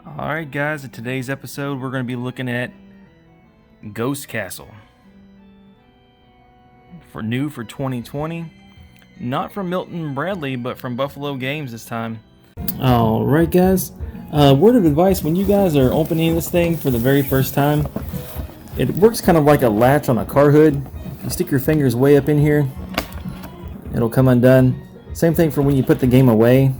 Alright guys, in today's episode we're going to be looking at Ghost Castle. New for 2020. Not from Milton Bradley, but from Buffalo Games this time. Alright guys, word of advice, when you guys are opening this thing for the very first time, it works kind of like a latch on a car hood. You stick your fingers way up in here, it'll come undone. Same thing for when you put the game away.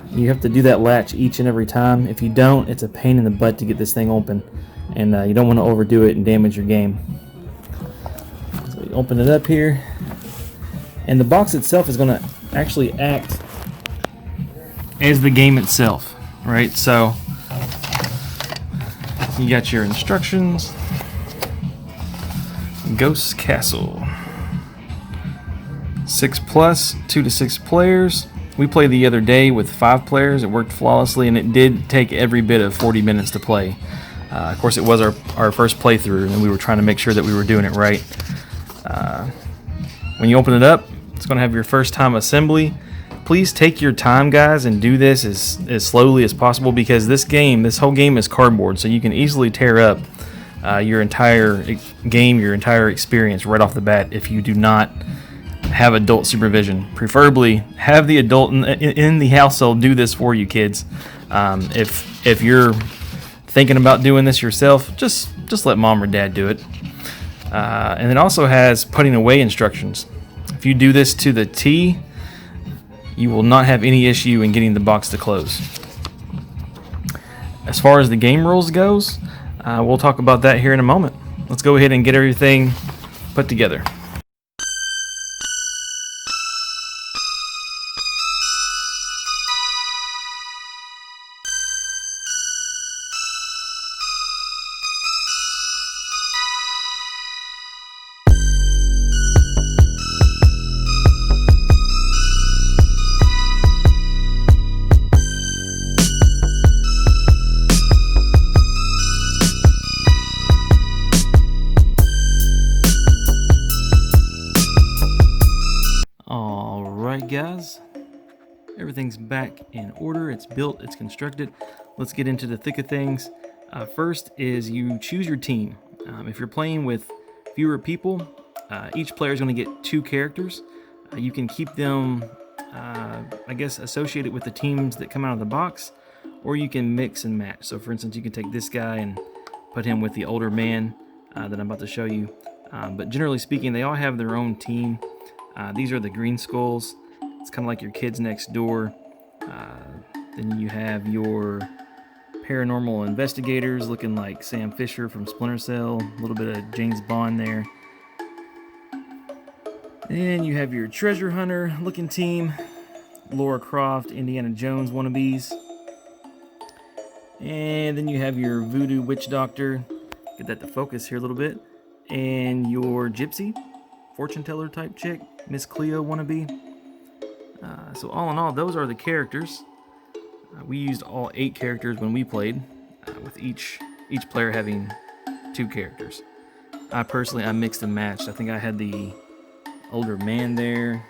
You have to do that latch each and every time. If you don't, it's a pain in the butt to get this thing open, and you don't want to overdo it and damage your game. So you open it up here, and the box itself is going to actually act as the game itself, right? So you got your instructions. Ghost Castle. 6+, 2 to 6 players. We played the other day with 5 players. It worked flawlessly, and it did take every bit of 40 minutes to play. Of course, it was our first playthrough, and we were trying to make sure that we were doing it right. When you open it up, it's going to have your first time assembly. Please take your time, guys, and do this as slowly as possible, because this whole game is cardboard, so you can easily tear up your entire game, your entire experience right off the bat if you do not have adult supervision. Preferably have the adult in the household do this for you, kids. If you're thinking about doing this yourself, just let mom or dad do it. And it also has putting away instructions. If you do this to the T, you will not have any issue in getting the box to close. As far as the game rules goes, we'll talk about that here in a moment. Let's go ahead and get everything put together. Alright guys, everything's back in order. It's built, it's constructed. Let's get into the thick of things. First is you choose your team. If you're playing with fewer people, each player is going to get 2 characters. You can keep them, I guess, associated with the teams that come out of the box, or you can mix and match. So for instance, you can take this guy and put him with the older man that I'm about to show you. But generally speaking, they all have their own team. These are the green skulls. It's kind of like your kids next door. Then you have your paranormal investigators looking like Sam Fisher from Splinter Cell. A little bit of James Bond there. Then you have your treasure hunter looking team. Laura Croft, Indiana Jones wannabes. And then you have your voodoo witch doctor. Get that to focus here a little bit. And your gypsy, fortune teller type chick, Miss Cleo wannabe. So all in all, those are the characters. We used all 8 characters when we played, with each player having 2 characters. I mixed and matched. I think I had the older man there,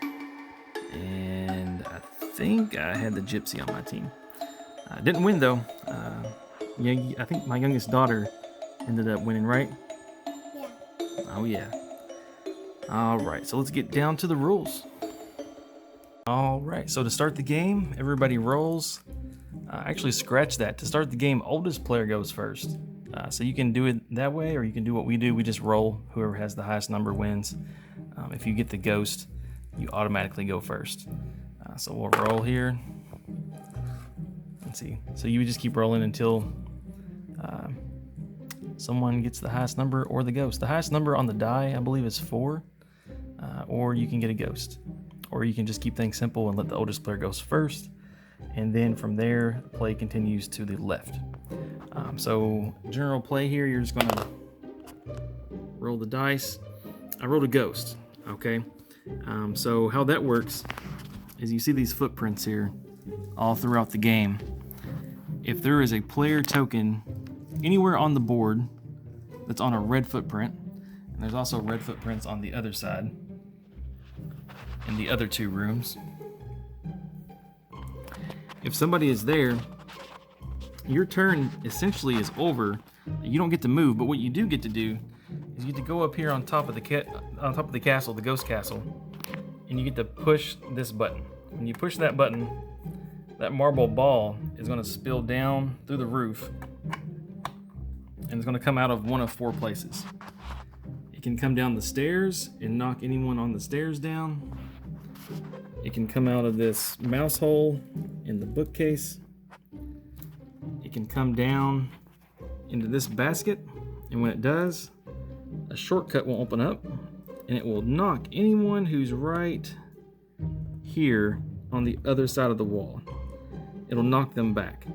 and I think I had the gypsy on my team. I didn't win though. I think my youngest daughter ended up winning, right? Yeah. Oh yeah. Alright, so let's get down to the rules. Alright, so to start the game, everybody rolls. Actually, scratch that. To start the game, oldest player goes first. So you can do it that way, or you can do what we do. We just roll. Whoever has the highest number wins. If you get the ghost, you automatically go first. So we'll roll here. Let's see. So you would just keep rolling until someone gets the highest number or the ghost. The highest number on the die, I believe, is 4. Or you can get a ghost. Or you can just keep things simple and let the oldest player go first. And then from there, play continues to the left. So general play here, you're just going to roll the dice. I rolled a ghost, okay? So how that works is you see these footprints here all throughout the game. If there is a player token anywhere on the board that's on a red footprint, and there's also red footprints on the other side in the other 2 rooms, If somebody is there, your turn essentially is over. You don't get to move, but what you do get to do is you get to go up here on top of the castle, the ghost castle, and you get to push this button. When you push that button, that marble ball is going to spill down through the roof, and it's going to come out of one of 4 places. It can come down the stairs and knock anyone on the stairs down. It can come out of this mouse hole in the bookcase. It can come down into this basket, and when it does, a shortcut will open up, and it will knock anyone who's right here on the other side of the wall. It'll knock them back.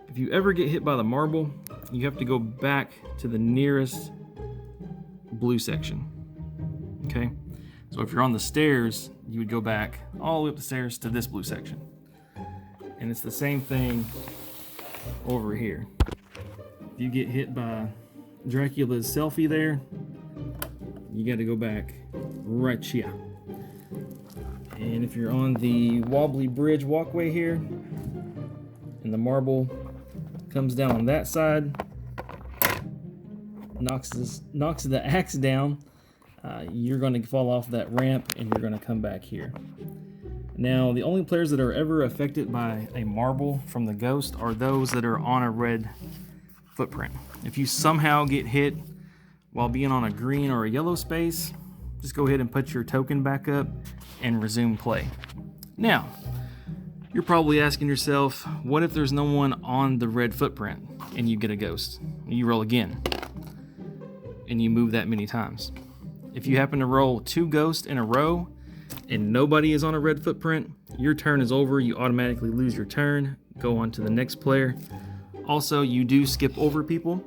If you ever get hit by the marble, you have to go back to the nearest blue section. Okay? So if you're on the stairs, you would go back all the way up the stairs to this blue section. And it's the same thing over here. If you get hit by Dracula's selfie there, you got to go back right here. And if you're on the wobbly bridge walkway here, and the marble comes down on that side, knocks the axe down, you're going to fall off that ramp and you're going to come back here. Now, the only players that are ever affected by a marble from the ghost are those that are on a red footprint. If you somehow get hit while being on a green or a yellow space, just go ahead and put your token back up and resume play. Now, you're probably asking yourself, what if there's no one on the red footprint and you get a ghost? You roll again and you move that many times. If you happen to roll 2 ghosts in a row and nobody is on a red footprint, your turn is over. You automatically lose your turn, go on to the next player. Also, you do skip over people.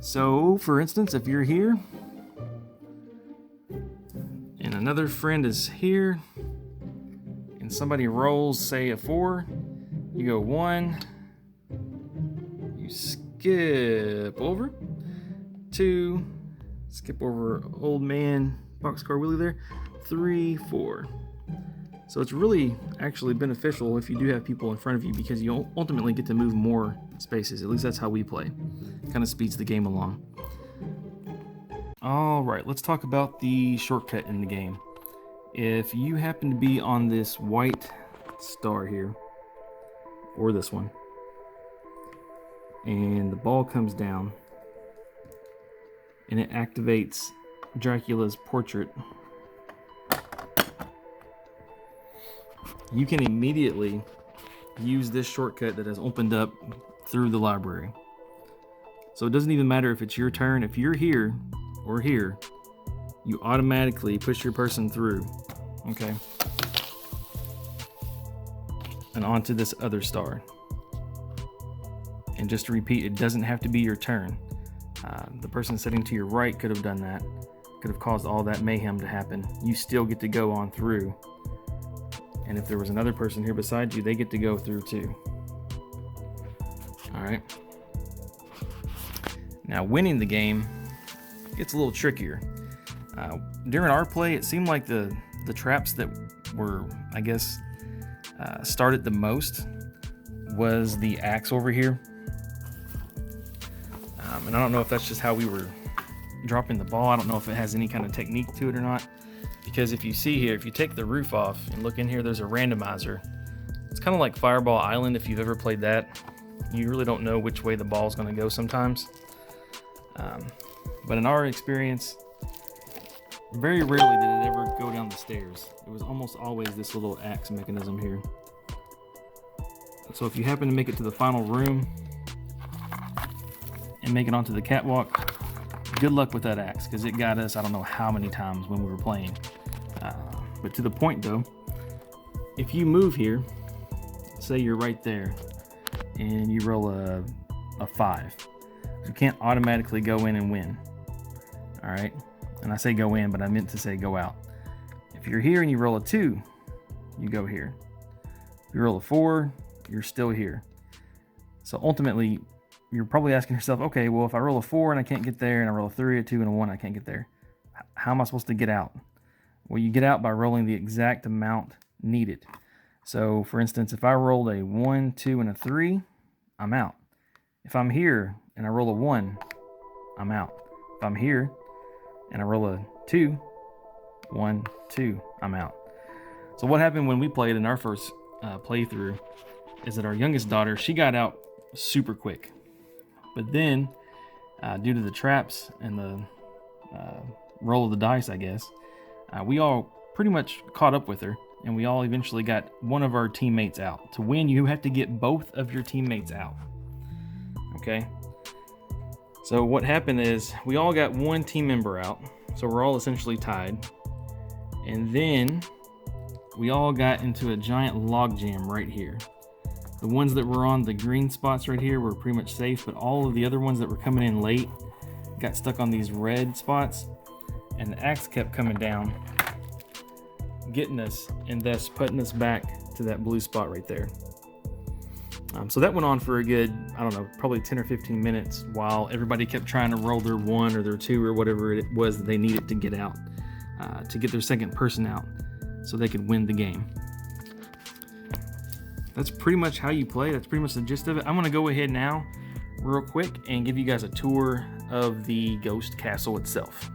So, for instance, if you're here and another friend is here and somebody rolls, say, a 4, you go 1, you skip over, 2, skip over old man boxcar Willie there, 3, 4. So it's really actually beneficial if you do have people in front of you, because you ultimately get to move more spaces. At least that's how we play. It kind of speeds the game along. All right, let's talk about the shortcut in the game. If you happen to be on this white star here, or this one, and the ball comes down and it activates Dracula's portrait, you can immediately use this shortcut that has opened up through the library. So it doesn't even matter if it's your turn. If you're here or here, you automatically push your person through, okay, and onto this other star. And just to repeat, it doesn't have to be your turn. The person sitting to your right could have done that, could have caused all that mayhem to happen. You still get to go on through. And if there was another person here beside you, they get to go through too. All right. Now, winning the game gets a little trickier. During our play, it seemed like the traps that were, I guess, started the most was the axe over here. And I don't know if that's just how we were dropping the ball. I don't know if it has any kind of technique to it or not. Because if you see here, if you take the roof off and look in here, there's a randomizer. It's kind of like Fireball Island if you've ever played that. You really don't know which way the ball's going to go sometimes. But in our experience, very rarely did it ever go down the stairs. It was almost always this little axe mechanism here. So if you happen to make it to the final room and make it onto the catwalk, good luck with that axe, because it got us I don't know how many times when we were playing. But to the point though, if you move here, say you're right there, and you roll a 5, you can't automatically go in and win. All right, and I say go in, but I meant to say go out. If you're here and you roll a 2, you go here. If you roll a 4, you're still here. So ultimately, you're probably asking yourself, okay, well, if I roll a 4 and I can't get there, and I roll a 3, a 2, and a 1, I can't get there, how am I supposed to get out? Well, you get out by rolling the exact amount needed. So for instance, if I rolled a 1, 2, and a 3, I'm out. If I'm here and I roll a 1, I'm out. If I'm here and I roll a 2, 1, 2, I'm out. So what happened when we played in our first playthrough is that our youngest daughter, she got out super quick. But then, due to the traps and the roll of the dice, I guess, we all pretty much caught up with her, and we all eventually got one of our teammates out. To win, you have to get both of your teammates out. Okay? So what happened is we all got one team member out, so we're all essentially tied. And then we all got into a giant log jam right here. The ones that were on the green spots right here were pretty much safe, but all of the other ones that were coming in late got stuck on these red spots, and the axe kept coming down, getting us, and thus putting us back to that blue spot right there. So that went on for a good, I don't know, probably 10 or 15 minutes while everybody kept trying to roll their 1 or their 2 or whatever it was that they needed to get out, to get their second person out so they could win the game. That's pretty much how you play. That's pretty much the gist of it. I'm going to go ahead now real quick and give you guys a tour of the ghost castle itself.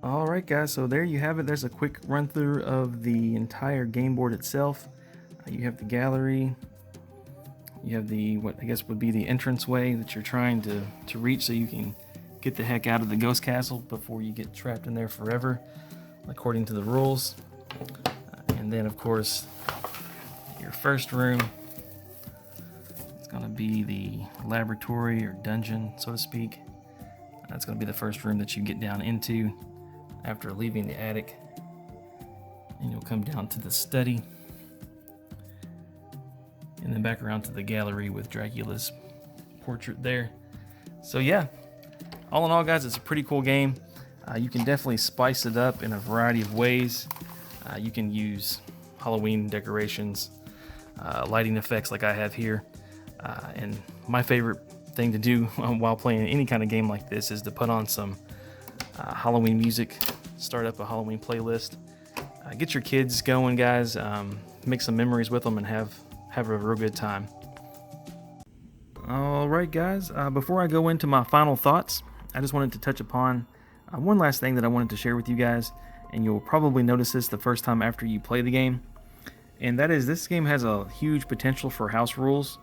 All right, guys, so there you have it. There's a quick run through of the entire game board itself. You have the gallery, you have the, what I guess would be the entranceway that you're trying to reach so you can get the heck out of the ghost castle before you get trapped in there forever, according to the rules. And then, of course, your first room, it's going to be the laboratory or dungeon, so to speak. That's going to be the first room that you get down into after leaving the attic, and you'll come down to the study and then back around to the gallery with Dracula's portrait there. So yeah, all in all, guys, it's a pretty cool game. You can definitely spice it up in a variety of ways. You can use Halloween decorations, lighting effects like I have here. And my favorite thing to do while playing any kind of game like this is to put on some Halloween music, start up a Halloween playlist. Get your kids going, guys. Make some memories with them and have a real good time. All right, guys. Before I go into my final thoughts, I just wanted to touch upon one last thing that I wanted to share with you guys, and you'll probably notice this the first time after you play the game, and that is this game has a huge potential for house rules.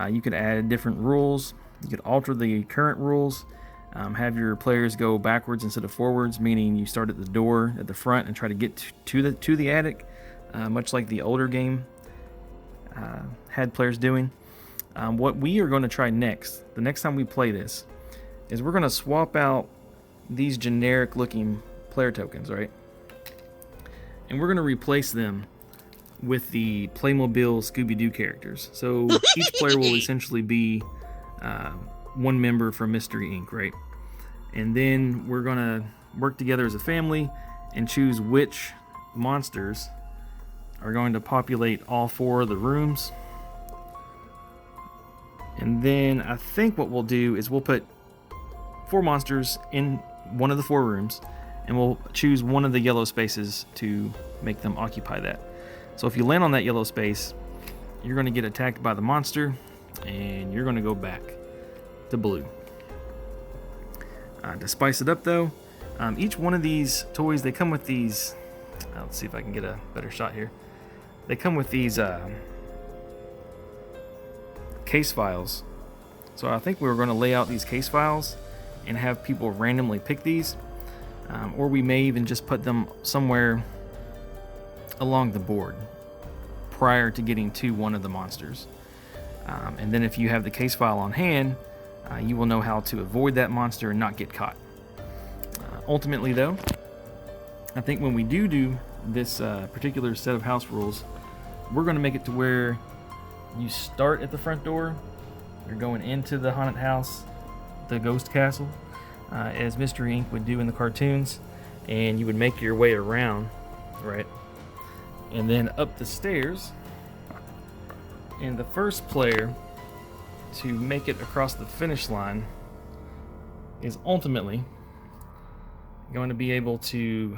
You could add different rules. You could alter the current rules. Have your players go backwards instead of forwards, meaning you start at the door at the front and try to get to the attic, much like the older game had players doing. What we are going to try next, the next time we play this, is we're going to swap out these generic looking player tokens, right? And we're going to replace them with the Playmobil Scooby-Doo characters. So each player will essentially be one member from Mystery Inc., right? And then we're going to work together as a family and choose which monsters are going to populate all 4 of the rooms. And then I think what we'll do is we'll put 4 monsters in one of the 4 rooms, and we'll choose one of the yellow spaces to make them occupy that. So if you land on that yellow space, you're going to get attacked by the monster, and you're going to go back to blue. To spice it up though, each one of these toys, they come with these, let's see if I can get a better shot here. They come with these case files. So I think we were going to lay out these case files and have people randomly pick these, or we may even just put them somewhere along the board prior to getting to one of the monsters. And then if you have the case file on hand, you will know how to avoid that monster and not get caught. Ultimately though, I think when we do this particular set of house rules, we're going to make it to where you start at the front door, you're going into the haunted house, the ghost castle, as Mystery Inc. would do in the cartoons, and you would make your way around, right? And then up the stairs, and the first player to make it across the finish line is ultimately going to be able to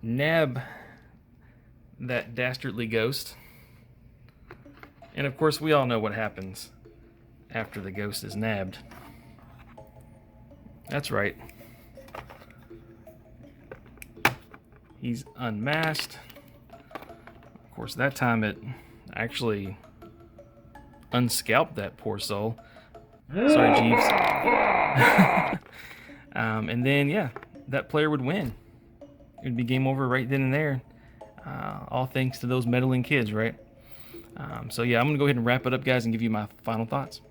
nab that dastardly ghost. And of course, we all know what happens after the ghost is nabbed. That's right. He's unmasked. Of course, that time it actually unscalped that poor soul. Sorry, Jeeves. And then, yeah, that player would win. It would be game over right then and there. All thanks to those meddling kids, right? So yeah, I'm going to go ahead and wrap it up, guys, and give you my final thoughts.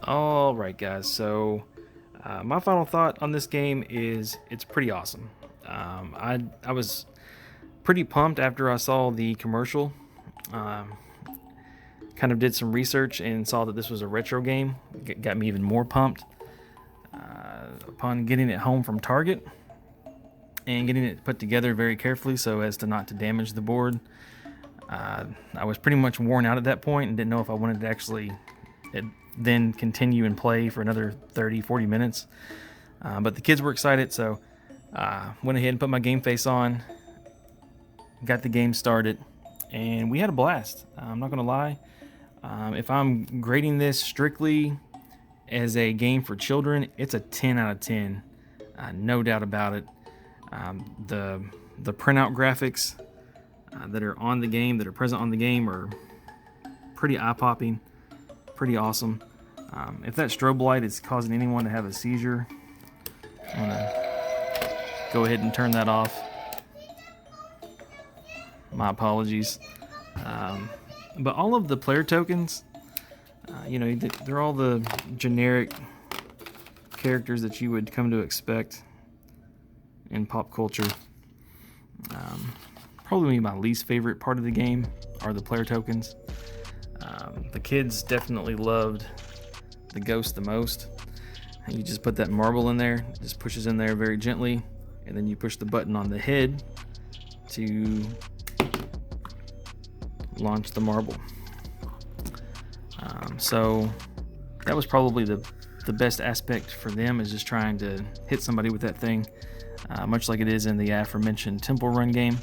All right, guys. So my final thought on this game is it's pretty awesome. I was pretty pumped after I saw the commercial. Kind of did some research and saw that this was a retro game. Got me even more pumped. Upon getting it home from Target and getting it put together very carefully so as to not to damage the board, I was pretty much worn out at that point and didn't know if I wanted to actually then continue and play for another 30-40 minutes. But the kids were excited, so went ahead and put my game face on, got the game started, and we had a blast. I'm not gonna lie. If I'm grading this strictly as a game for children, it's a 10 out of 10, no doubt about it. The printout graphics that are on the game, that are present on the game, are pretty eye-popping, pretty awesome. If that strobe light is causing anyone to have a seizure, I'm gonna go ahead and turn that off. My apologies. But all of the player tokens, they're all the generic characters that you would come to expect in pop culture. Probably my least favorite part of the game are the player tokens. The kids definitely loved the ghost the most. You just put that marble in there, it just pushes in there very gently, and then you push the button on the head to launch the marble. So that was probably the best aspect for them, is just trying to hit somebody with that thing, much like it is in the aforementioned Temple Run game.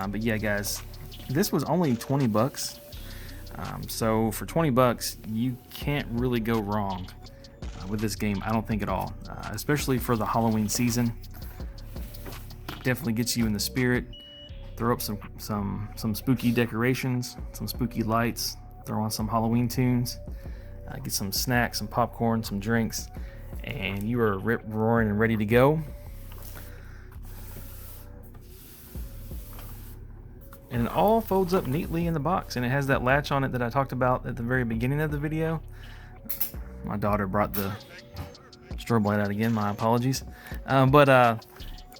But yeah, guys, this was only 20 bucks. So for 20 bucks, you can't really go wrong with this game, I don't think at all, especially for the Halloween season. Definitely gets you in the spirit. Throw up some spooky decorations, some spooky lights, throw on some Halloween tunes, get some snacks, some popcorn, some drinks, and you are rip roaring and ready to go. And it all folds up neatly in the box, and it has that latch on it that I talked about at the very beginning of the video. My daughter brought the strobe light out again, my apologies.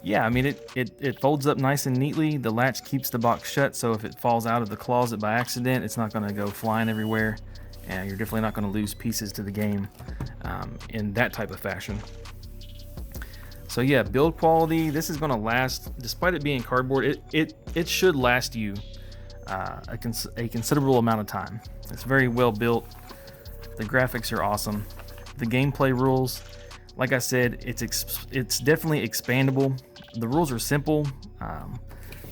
Yeah, I mean, it folds up nice and neatly. The latch keeps the box shut, so if it falls out of the closet by accident, it's not going to go flying everywhere, and you're definitely not going to lose pieces to the game in that type of fashion. So yeah, build quality, this is going to last, despite it being cardboard, it should last you a considerable amount of time. It's very well built. The graphics are awesome. The gameplay rules, like I said, it's definitely expandable. The rules are simple.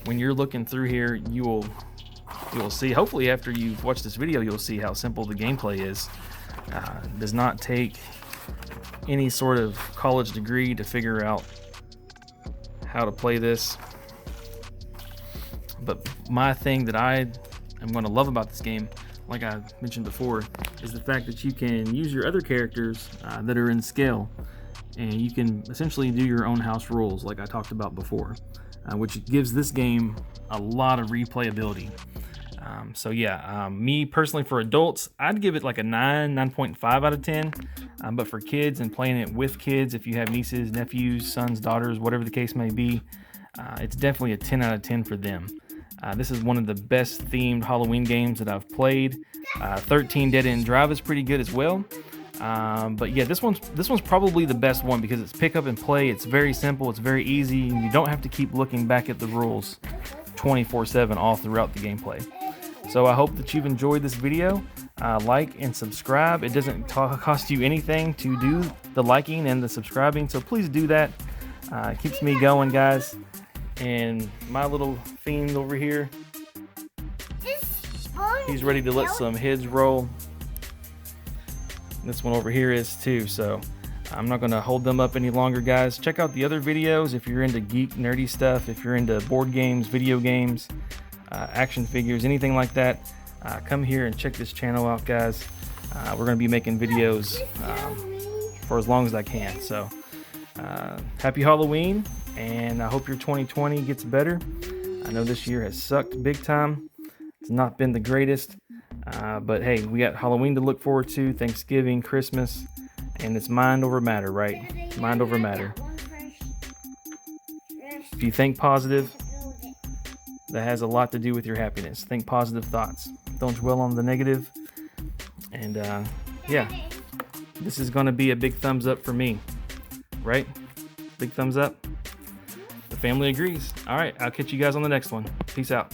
When you're looking through here, you will see, hopefully after you've watched this video, you'll see how simple the gameplay is. It does not take any sort of college degree to figure out how to play this. But my thing that I am going to love about this game, like I mentioned before, is the fact that you can use your other characters that are in scale, and you can essentially do your own house rules like I talked about before, which gives this game a lot of replayability. So yeah, me personally, for adults, I'd give it like a 9.5 out of 10. But for kids and playing it with kids, if you have nieces, nephews, sons, daughters, whatever the case may be, it's definitely a 10 out of 10 for them. This is one of the best themed Halloween games that I've played. 13 Dead End Drive is pretty good as well. But yeah, this one's probably the best one because it's pick up and play. It's very simple. It's very easy. And you don't have to keep looking back at the rules 24/7 all throughout the gameplay. So I hope that you've enjoyed this video. Like and subscribe. It doesn't cost you anything to do the liking and the subscribing, so please do that. It keeps me going, guys. And my little fiend over here, he's ready to let some heads roll. This one over here is too, so I'm not going to hold them up any longer, guys. Check out the other videos if you're into geek, nerdy stuff, if you're into board games, video games, action figures, anything like that. Come here and check this channel out, guys. We're going to be making videos for as long as I can. So happy Halloween, and I hope your 2020 gets better. I know this year has sucked big time. It's not been the greatest, but hey, we got Halloween to look forward to, Thanksgiving, Christmas, and it's mind over matter, right? Mind over matter. If you think positive, that has a lot to do with your happiness. Think positive thoughts. Don't dwell on the negative. And yeah, this is going to be a big thumbs up for me, right? Big thumbs up. The family agrees. All right, I'll catch you guys on the next one. Peace out.